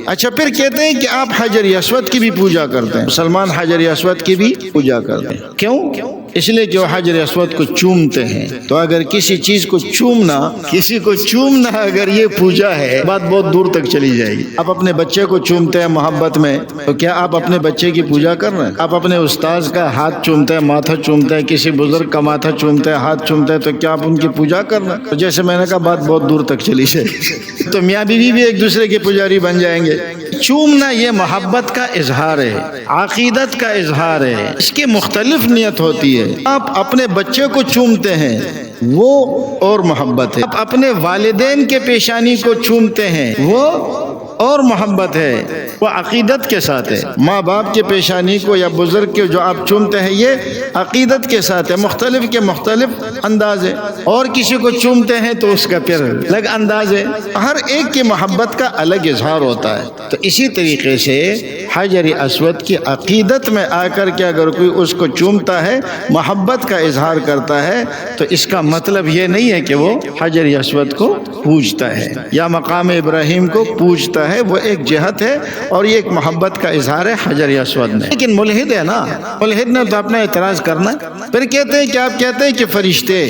اچھا پھر کہتے ہیں کہ آپ حجر اسود کی بھی پوجا کرتے ہیں، مسلمان حجر اسود کی بھی پوجا کرتے ہیں، کیوں؟ اس لیے کہ وہ حجر اسود کو چومتے ہیں، تو اگر کسی چیز کو چومنا، کسی کو چومنا اگر یہ پوجا ہے، بات بہت دور تک چلی جائے گی۔ آپ اپنے بچے کو چومتے ہیں محبت میں، تو کیا آپ اپنے بچے کی پوجا کر رہے ہیں؟ آپ اپنے استاذ کا ہاتھ چومتے ہیں، ماتھا چومتے ہیں، کسی بزرگ کا ماتھا چومتے ہیں، ہاتھ چومتے ہیں، تو کیا آپ ان کی پوجا کر رہے ہیں؟ تو جیسے میں نے کہا بات بہت دور تک چلی جائے گی، تو میاں بیوی بھی ایک دوسرے کے پجاری بن جائیں گے۔ چومنا یہ محبت کا اظہار ہے، عقیدت کا اظہار ہے، اس کی مختلف نیت ہوتی ہے۔ آپ اپنے بچے کو چومتے ہیں، وہ اور محبت ہے۔ آپ اپنے والدین کے پیشانی کو چومتے ہیں، وہ اور محبت ہے، وہ عقیدت کے ساتھ ہے۔ ماں باپ کے پیشانی کو یا بزرگ کے جو آپ چومتے ہیں، یہ عقیدت کے ساتھ ہے، مختلف کے مختلف انداز ہے۔ اور کسی کو چومتے ہیں تو اس کا پھر الگ انداز ہے، ہر ایک کی محبت کا الگ اظہار ہوتا ہے۔ تو اسی طریقے سے حجر اسود کی عقیدت میں آ کر کے اگر کوئی اس کو چومتا ہے، محبت کا اظہار کرتا ہے، تو اس کا مطلب یہ نہیں ہے کہ وہ حجر اسود کو پوجتا ہے یا مقام ابراہیم کو پوجتا ہے، وہ ایک جہت ہے اور یہ ایک محبت کا اظہار ہے حجر اسود میں۔ لیکن ملحد ہے نا، ملحد نے تو اپنا اعتراض کرنا۔ پھر کہتے ہیں کہ آپ کہتے ہیں کہ فرشتے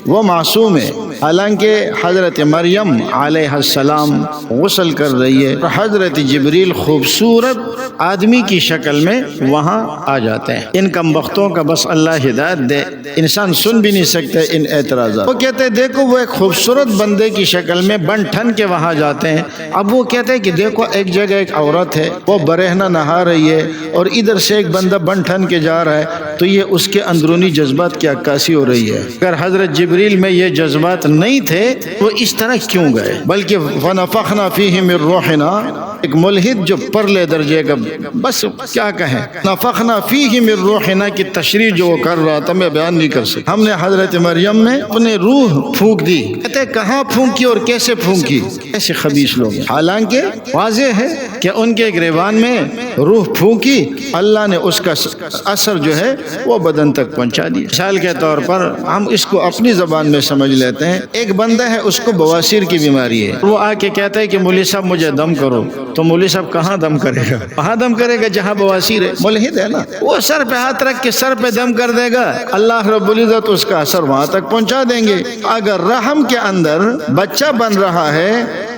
وہ معصوم ہے، حالانکہ حضرت مریم علیہ السلام غسل کر رہی ہے، حضرت جبریل خوبصورت آدمی کی شکل میں وہاں آ جاتے ہیں۔ ان کم بختوں کا بس اللہ ہدایت دے، انسان سن بھی نہیں سکتے ان اعتراضات۔ وہ کہتے ہیں دیکھو وہ ایک خوبصورت بندے کی شکل میں بن ٹھن کے وہاں جاتے ہیں۔ اب وہ کہتے ہیں کہ دیکھو ایک جگہ ایک عورت ہے، وہ برہنہ نہا رہی ہے اور ادھر سے ایک بندہ بن ٹھن کے جا رہا ہے، تو یہ اس کے اندرونی جذبات کی عکاسی ہو رہی ہے۔ اگر حضرت جبریل میں یہ جذبات نہیں تھے وہ اس طرح کیوں گئے؟ بلکہ وَنَفَخْنَا فِيهِ مِن رُوحِنَا، ایک ملحد جو پرلے درجے کا، بس کیا کہیں، نفخنا فیہ من روحنا کی تشریح جو وہ کر رہا تھا میں بیان نہیں کر سکتا۔ ہم نے حضرت مریم میں اپنے روح پھونک دی، کہتے ہیں کہاں پھونکی اور کیسے پھونکی؟ ایسے خبیث لوگ ہیں۔ حالانکہ واضح ہے کہ ان کے گریبان میں روح پھونکی، اللہ نے اس کا اثر جو ہے وہ بدن تک پہنچا دیا۔ مثال کے طور پر ہم اس کو اپنی زبان میں سمجھ لیتے ہیں، ایک بندہ ہے اس کو بواسیر کی بیماری ہے، وہ آ کے کہتا ہے کہ مولوی صاحب مجھے دم کرو، تو مولوی صاحب کہاں دم کرے گا؟ وہاں دم کرے گا جہاں بواسیر ہے۔ ملحد ہے نا، وہ سر پہ ہاتھ رکھ کے سر پہ دم کر دے گا، اللہ رب العزت اس کا اثر وہاں تک پہنچا دیں گے۔ اگر رحم کے اندر بچہ بن رہا ہے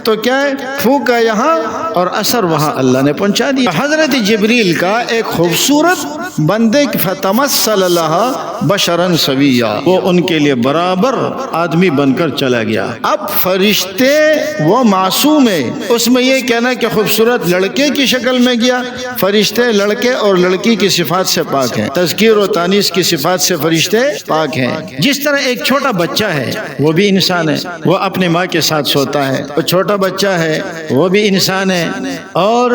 تو کیا ہے، پھونکا یہاں اور اثر وہاں اللہ نے پہنچا دیا۔ حضرت جبریل کا ایک خوبصورت بندے فتمثل لها بشرا سویا، وہ ان کے لیے برابر آدمی بن کر چلا گیا۔ اب فرشتے وہ معصوم ہے، اس میں یہ کہنا کہ خوبصورت لڑکے کی شکل میں گیا، فرشتے لڑکے اور لڑکی کی صفات سے پاک ہیں، تذکیر و تانیث کی صفات سے فرشتے پاک ہیں۔ جس طرح ایک چھوٹا بچہ ہے وہ بھی انسان ہے، وہ اپنی ماں کے ساتھ سوتا ہے، وہ چھوٹا بچہ ہے وہ بھی انسان ہے، اور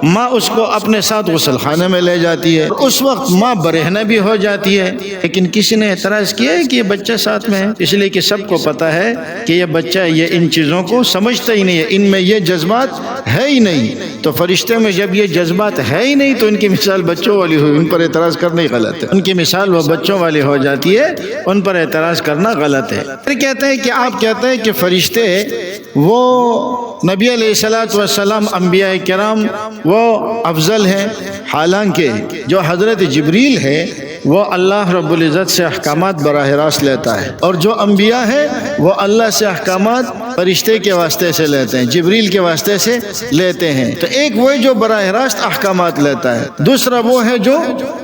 ماں اس کو اپنے ساتھ غسل خانے میں لے جاتی ہے، اس وقت ماں برہنہ بھی ہو جاتی ہے۔ لیکن کسی نے اعتراض کیا ہے کہ یہ بچہ ساتھ میں ہے، اس لیے کہ سب کو پتا ہے کہ یہ بچہ یہ ان چیزوں کو سمجھتا ہی نہیں ہے، ان میں یہ جذبات ہے ہی نہیں۔ تو فرشتے میں جب یہ جذبات ہے ہی نہیں تو ان کی مثال بچوں والی ہوئی، ان پر اعتراض کرنا ہی غلط ہے۔ ان کی مثال وہ بچوں والی ہو جاتی ہے، ان پر اعتراض کرنا غلط ہے۔ پھر کہتے ہیں کہ آپ کہتے ہیں کہ فرشتے وہ نبی علیہ الصلوۃ والسلام انبیاء کرام وہ افضل ہیں، حالانکہ جو حضرت جبریل ہے وہ اللہ رب العزت سے احکامات براہ راست لیتا ہے، اور جو انبیاء ہے وہ اللہ سے احکامات فرشتے کے واسطے سے لیتے ہیں، جبریل کے واسطے سے لیتے ہیں۔ تو ایک وہ جو براہ راست احکامات لیتا ہے، دوسرا وہ ہے جو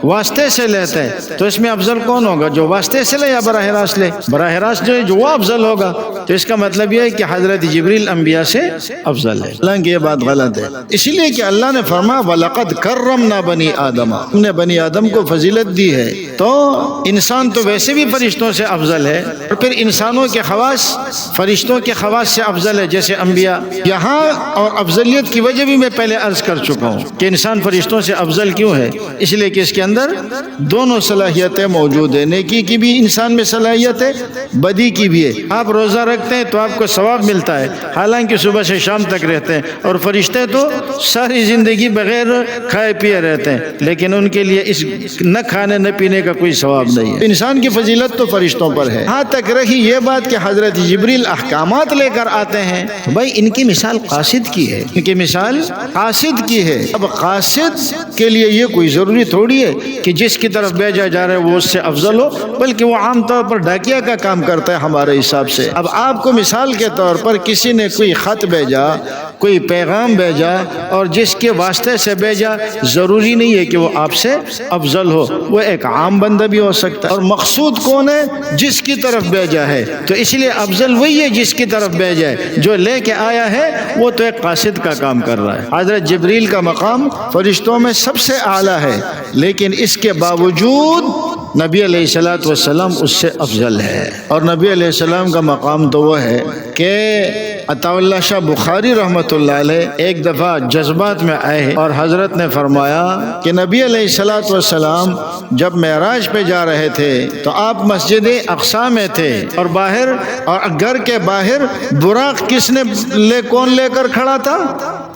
واسطے سے لیتا ہے۔ تو اس میں افضل کون ہوگا، جو واسطے سے لے یا براہ راست لے؟ براہ راست جو ہے جو وہ افضل ہوگا۔ تو اس کا مطلب یہ ہے کہ حضرت جبریل انبیاء سے افضل ہے، حالانکہ یہ بات غلط ہے، اسی لیے کہ اللہ نے فرمایا وَلَقَدْ كَرَّمْنَا بَنِي آدَمَ، ہم نے بنی آدم کو فضیلت دی ہے۔ تو انسان تو ویسے بھی فرشتوں سے افضل ہے، اور پھر انسانوں کے خواص فرشتوں کے خواص سے افضل ہے جیسے انبیاء۔ یہاں اور افضلیت کی وجہ بھی میں پہلے عرض کر چکا ہوں کہ انسان فرشتوں سے افضل کیوں ہے، اس لیے کہ اس کے اندر دونوں صلاحیتیں موجود ہیں، نیکی کی بھی انسان میں صلاحیت ہے، بدی کی بھی ہے۔ آپ روزہ رکھتے ہیں تو آپ کو ثواب ملتا ہے، حالانکہ صبح سے شام تک رہتے ہیں، اور فرشتے تو ساری زندگی بغیر کھائے پیے رہتے ہیں، لیکن ان کے لیے اس نہ کھانے نہ پینے کا کوئی ثواب نہیں ہے۔ انسان کی فضیلت تو فرشتوں پر ہے۔ ہاں تک رہی یہ بات کہ حضرت جبریل احکامات لے کر آتے ہیں، بھائی ان کی مثال قاصد کی ہے، ان کی مثال قاصد کی ہے۔ اب قاصد کے لیے یہ کوئی ضروری تھوڑی ہے کہ جس کی طرف بھیجا جا رہا ہے وہ اس سے افضل ہو، بلکہ وہ عام طور پر ڈاکیا کا کام کرتا ہے ہمارے حساب سے۔ اب آپ کو مثال کے طور پر کسی نے کوئی خط بھیجا، کوئی پیغام بھیجا، اور جس کے واسطے سے بھیجا ضروری نہیں ہے کہ وہ آپ سے افضل ہو، وہ ایک عام بندہ بھی ہو سکتا ہے۔ اور مقصود کون ہے؟ جس کی طرف بھیجا ہے، تو اس لیے افضل وہی ہے جس کی طرف بھیجا ہے۔ جو لے کے آیا ہے وہ تو ایک قاصد کا کام کر رہا ہے۔ حضرت جبریل کا مقام فرشتوں میں سب سے اعلیٰ ہے، لیکن اس کے باوجود نبی علیہ الصلوۃ والسلام اس سے افضل ہے۔ اور نبی علیہ السلام کا مقام تو وہ ہے کہ عطا اللہ شاہ بخاری رحمۃ اللہ علیہ ایک دفعہ جذبات میں آئے اور حضرت نے فرمایا کہ نبی علیہ الصلوۃ والسلام جب معراج پہ جا رہے تھے تو آپ مسجد اقصی میں تھے، اور باہر اور گھر کے باہر براق کس نے کون لے کر کھڑا تھا؟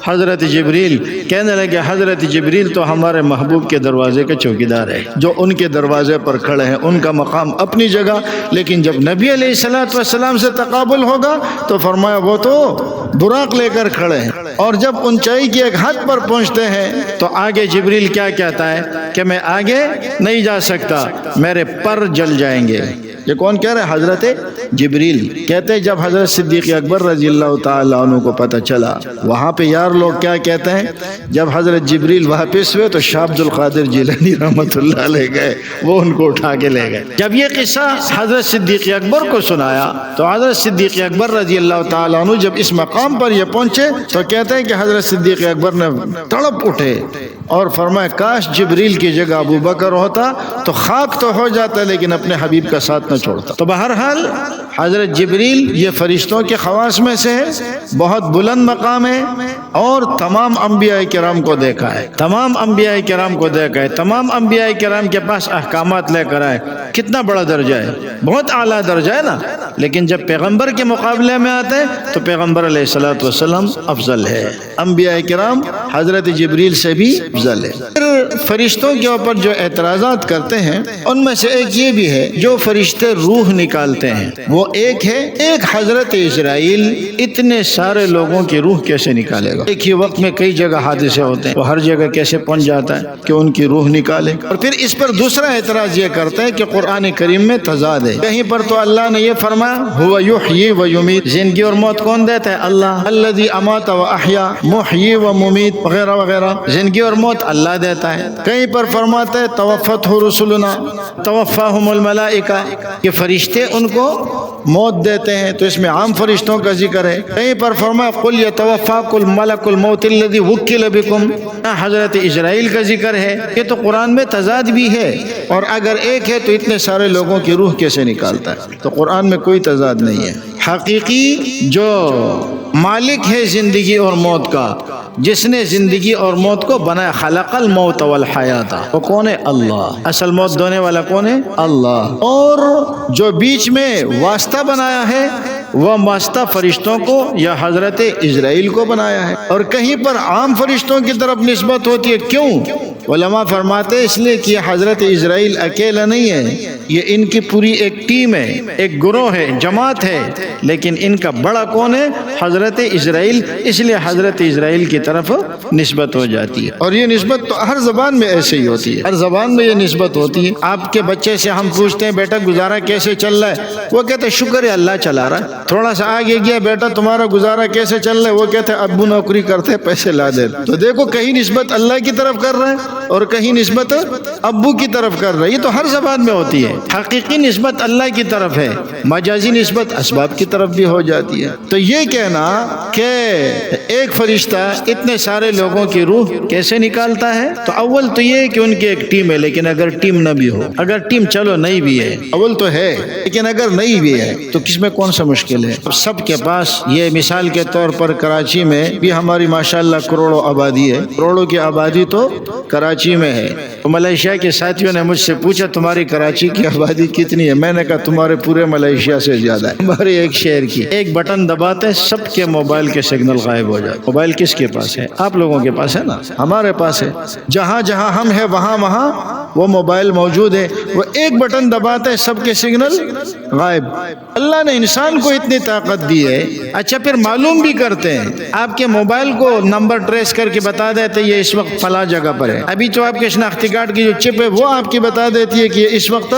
حضرت جبریل۔ کہنے لگے حضرت جبریل تو ہمارے محبوب کے دروازے کے چوکیدار ہے، جو ان کے دروازے پر کھڑے ہیں، ان کا مقام اپنی جگہ، لیکن جب نبی علیہ الصلوۃ والسلام سے تقابل ہوگا تو فرمایا وہ تو براق لے کر کھڑے ہیں۔ اور جب اونچائی کی ایک حد پر پہنچتے ہیں تو آگے جبریل کیا کہتا ہے کہ میں آگے نہیں جا سکتا، میرے پر جل جائیں گے۔ یہ کون کہہ رہے ہیں؟ حضرت جبریل کہتے ہیں جب حضرت صدیق اکبر رضی اللہ تعالیٰ عنہ کو پتہ چلا، وہاں پہ یار لوگ کیا کہتے ہیں، جب حضرت جبریل واپس ہوئے تو شاہ عبد القادر جیلانی رحمۃ اللہ علیہ گئے، وہ ان کو اٹھا کے لے گئے۔ جب یہ قصہ حضرت صدیق اکبر کو سنایا تو حضرت صدیق اکبر رضی اللہ تعالیٰ عنہ جب اس مقام پر یہ پہنچے تو کہتے ہیں کہ حضرت صدیق اکبر نے تڑپ اٹھے اور فرمایا کاش جبریل کی جگہ ابو بکر ہوتا تو خاک تو ہو جاتا لیکن اپنے حبیب کا ساتھ نہ چھوڑتا۔ تو بہرحال حضرت جبریل یہ فرشتوں کے خواص میں سے ہے، بہت بلند مقام ہے، اور تمام انبیاء کرام کو دیکھا ہے، تمام انبیاء کرام کو دیکھا ہے، تمام انبیاء کرام کے پاس احکامات لے کر آئے۔ کتنا بڑا درجہ ہے، بہت اعلیٰ درجہ ہے نا۔ لیکن جب پیغمبر کے مقابلے میں آتے ہیں تو پیغمبر علیہ الصلوۃ والسلام افضل ہے، انبیاء کرام حضرت جبریل سے بھی افضل ہے۔ پھر فرشتوں کے اوپر جو اعتراضات کرتے ہیں ان میں سے ایک یہ بھی ہے، جو فرشتے روح نکالتے ہیں وہ ایک ہے، ایک حضرت اسرائیل اتنے سارے لوگوں کی روح کیسے نکالے گا؟ ایک ہی وقت میں کئی جگہ حادثے ہوتے ہیں، وہ ہر جگہ کیسے پہنچ جاتا ہے کہ ان کی روح نکالے؟ اور پھر اس پر دوسرا اعتراض یہ کرتے ہیں کہ قرآن کریم میں تضاد ہے، کہیں پر تو اللہ نے یہ فرمایا ہوا یحیی و یمیت، زندگی اور موت کون دیتا ہے؟ اللہ، الذی امات و احیا، محیی و ممیت وغیرہ وغیرہ، زندگی اور موت اللہ دیتا ہے۔ کہیں پر فرماتا ہے توفتہ رسلنا توفاہم الملائکہ، کہ فرشتے ان کو موت دیتے ہیں، تو اس میں عام فرشتوں کا ذکر ہے۔ کہیں پر فرمایا قل یتوفاکم ملک الموت الذی وکل بکم، حضرت اسرائیل کا ذکر ہے۔ یہ تو قرآن میں تضاد بھی ہے، اور اگر ایک ہے تو اتنے سارے لوگوں کی روح کیسے نکالتا ہے؟ تو قرآن میں کوئی تضاد نہیں ہے۔ حقیقی جو مالک ہے زندگی اور موت کا، جس نے زندگی اور موت کو بنایا، خلق الموت والحیات، وہ کون ہے؟ اللہ۔ اصل موت دینے والا کون ہے؟ اللہ۔ اور جو بیچ میں واسطہ بنایا ہے وہ واسطہ فرشتوں کو یا حضرت اسرائیل کو بنایا ہے، اور کہیں پر عام فرشتوں کی طرف نسبت ہوتی ہے۔ کیوں؟ علماء فرماتے ہیں اس لیے کہ حضرت اسرائیل اکیلا نہیں ہے، یہ ان کی پوری ایک ٹیم ہے، ایک گروہ ہے، جماعت ہے، لیکن ان کا بڑا کون ہے؟ حضرت اسرائیل، اس لیے حضرت اسرائیل کی طرف نسبت ہو جاتی ہے۔ اور یہ نسبت تو ہر زبان میں ایسے ہی ہوتی ہے، ہر زبان میں یہ نسبت ہوتی ہے۔ آپ کے بچے سے ہم پوچھتے ہیں بیٹا گزارا کیسے چل رہا ہے؟ وہ کہتے ہیں شکر ہے اللہ چلا رہا ہے۔ تھوڑا سا آگے گیا، بیٹا تمہارا گزارا کیسے چل رہا ہے؟ وہ کہتے ہیں ابو نوکری کرتے ہیں پیسے لا دے۔ تو دیکھو کہیں نسبت اللہ کی طرف کر رہے ہیں اور کہیں نسبت ابو کی طرف کر رہے ہیں۔ یہ تو ہر زبان میں ہوتی ہے۔ حقیقی نسبت اللہ کی طرف ہے، مجازی نسبت اسباب کی طرف بھی ہو جاتی ہے۔ تو یہ کہنا کہ ایک فرشتہ اتنے سارے لوگوں کی روح کیسے نکالتا ہے، تو اول تو یہ کہ ان کی ایک ٹیم ہے، لیکن اگر ٹیم نہ بھی ہو، اگر ٹیم چلو نہیں بھی ہے، اول تو ہے لیکن اگر نہیں بھی ہے تو کس میں کون سا مشکل ہے؟ سب کے پاس یہ مثال کے طور پر کراچی میں بھی ہماری ماشاءاللہ کروڑوں آبادی ہے، کروڑوں کی آبادی تو کراچی میں ہے۔ تو ملائیشیا کے ساتھیوں نے مجھ سے پوچھا تمہاری کراچی کی آبادی کتنی ہے؟ میں نے کہا تمہارے پورے ملائیشیا سے زیادہ ہے۔ ہمارے ایک شہر کی ایک بٹن دباتے سب کے موبائل کے سگنل غائب ہو ہو جاتا ہے۔ موبائل کس کے پاس ہے؟ آپ لوگوں کے پاس ہے نا، ہمارے پاس ہے۔ جہاں جہاں ہم ہیں وہاں وہاں وہ موبائل موجود ہے، وہ ایک بٹن دباتے ہیں سب کے سگنل غائب۔ اللہ نے انسان کو اتنی طاقت دی ہے، اچھا پھر معلوم بھی کرتے ہیں، آپ کے موبائل کو نمبر ٹریس کر کے بتا دیتے یہ اس وقت فلاں جگہ پر ہے۔ ابھی تو آپ کے شناختی کارڈ کی جو چپ ہے وہ آپ کی بتا دیتی ہے کہ یہ اس وقت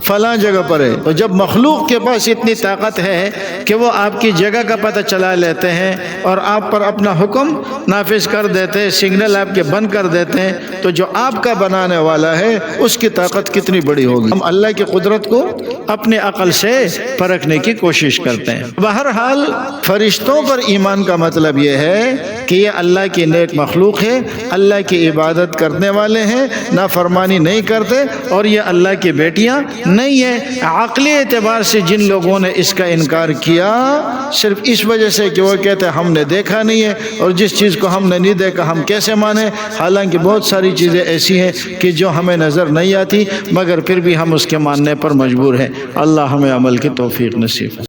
فلاں جگہ پر ہے۔ تو جب مخلوق کے پاس اتنی طاقت ہے کہ وہ آپ کی جگہ کا پتہ چلا لیتے ہیں اور آپ پر اپنا حکم نافذ کر دیتے ہیں، سگنل آپ کے بند کر دیتے ہیں، تو جو آپ کا بنانے والا ہے اس کی طاقت کتنی بڑی ہوگی۔ ہم اللہ کی قدرت کو اپنے عقل سے پرکھنے کی کوشش کرتے ہیں۔ بہرحال فرشتوں پر ایمان کا مطلب یہ ہے کہ یہ اللہ کی نیک مخلوق ہے، اللہ کی عبادت کرنے والے ہیں، نافرمانی نہیں کرتے، اور یہ اللہ کی بیٹیاں نہیں ہیں۔ عقلی اعتبار سے جن لوگوں نے اس کا انکار کیا صرف اس وجہ سے کہ وہ کہتے ہیں ہم نے دیکھا نہیں ہے، اور جس چیز کو ہم نے نہیں دیکھا ہم کیسے مانیں، حالانکہ بہت ساری چیزیں ایسی ہیں کہ جو ہمیں نظر نہیں آتی مگر پھر بھی ہم اس کے ماننے پر مجبور ہیں۔ اللہ ہمیں عمل کی توفیق نصیب